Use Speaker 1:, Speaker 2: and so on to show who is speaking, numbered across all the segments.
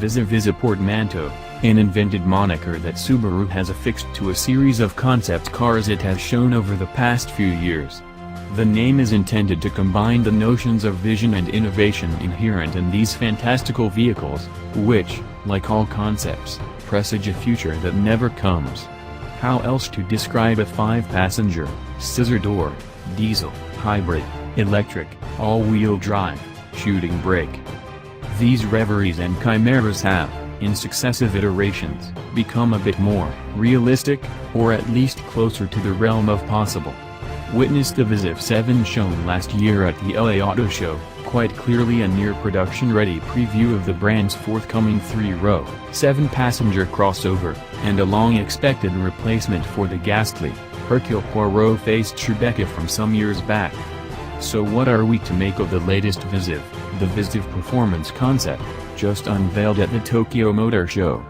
Speaker 1: VIZIV is a portmanteau, an invented moniker that Subaru has affixed to a series of concept cars it has shown over the past few years. The name is intended to combine the notions of vision and innovation inherent in these fantastical vehicles, which, like all concepts, presage a future that never comes. How else to describe a 5-passenger, scissor-doored, diesel, hybrid, electric, all-wheel drive, shooting brake? These reveries and chimeras have, in successive iterations, become a bit more realistic, or at least closer to the realm of possible. Witness the VIZIV 7 shown last year at the LA Auto Show, quite clearly a near production-ready preview of the brand's forthcoming 3-row, 7-passenger crossover, and a long-expected replacement for the ghastly, Hercule Poirot-faced Tribeca from some years back. So what are we to make of the latest VIZIV, the VIZIV Performance concept, just unveiled at the Tokyo Motor Show?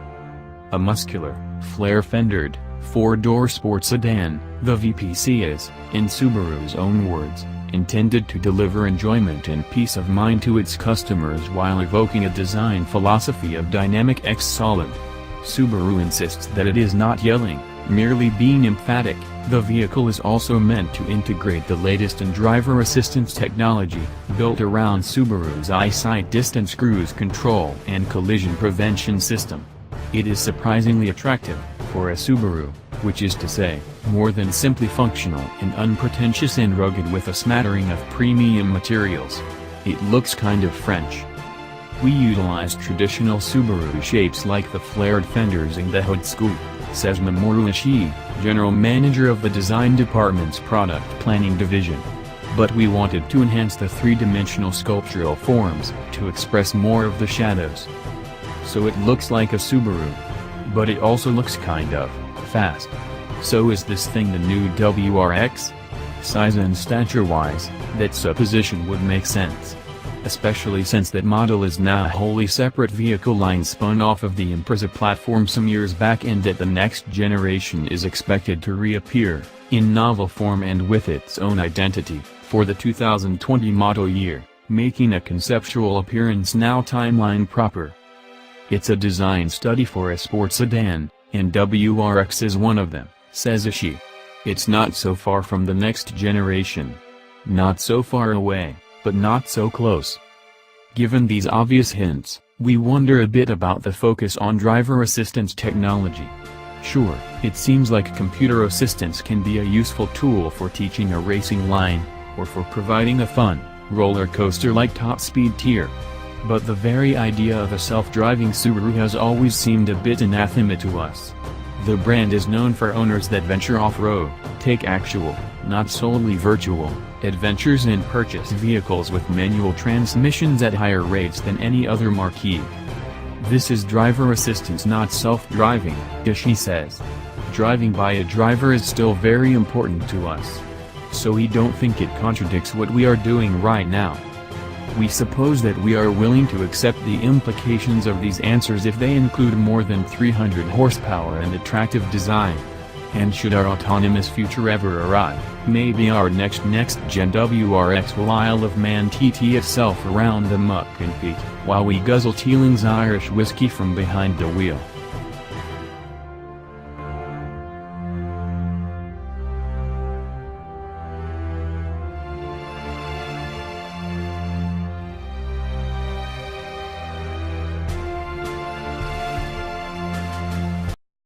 Speaker 1: A muscular, flare-fendered, 4-door sports sedan, the VPC is, in Subaru's own words, intended to deliver enjoyment and peace of mind to its customers while evoking a design philosophy of dynamic X solid. Subaru insists that it is not yelling, merely being emphatic. The vehicle is also meant to integrate the latest in driver assistance technology, built around Subaru's eyesight distance cruise control and collision prevention system. It is surprisingly attractive, for a Subaru, which is to say, more than simply functional and unpretentious and rugged with a smattering of premium materials. It looks kind of French. We utilized traditional Subaru shapes like the flared fenders in the hood scoop, says Mamoru Ishii, general manager of the design department's product planning division. But we wanted to enhance the three-dimensional sculptural forms, to express more of the shadows. So it looks like a Subaru. But it also looks kind of fast. So is this thing the new WRX? Size and stature-wise, that supposition would make sense. Especially since that model is now a wholly separate vehicle line spun off of the Impreza platform some years back, and that the next generation is expected to reappear, in novel form and with its own identity, for the 2020 model year, making a conceptual appearance now timeline proper. It's a design study for a sports sedan, and WRX is one of them, says Ishii. It's not so far from the next generation. Not so far away, but not so close. Given these obvious hints, we wonder a bit about the focus on driver assistance technology. Sure, it seems like computer assistance can be a useful tool for teaching a racing line, or for providing a fun, roller coaster-like top-speed tier. But the very idea of a self-driving Subaru has always seemed a bit anathema to us. The brand is known for owners that venture off-road, take actual, not solely virtual, adventures and purchase vehicles with manual transmissions at higher rates than any other marquee. This is driver assistance, not self-driving, Ishii says. Driving by a driver is still very important to us. So we don't think it contradicts what we are doing right now. We suppose that we are willing to accept the implications of these answers if they include more than 300 horsepower and attractive design. And should our autonomous future ever arrive, maybe our next-gen WRX will Isle of Man TT itself around the muck and peat, while we guzzle Teeling's Irish whiskey from behind the wheel.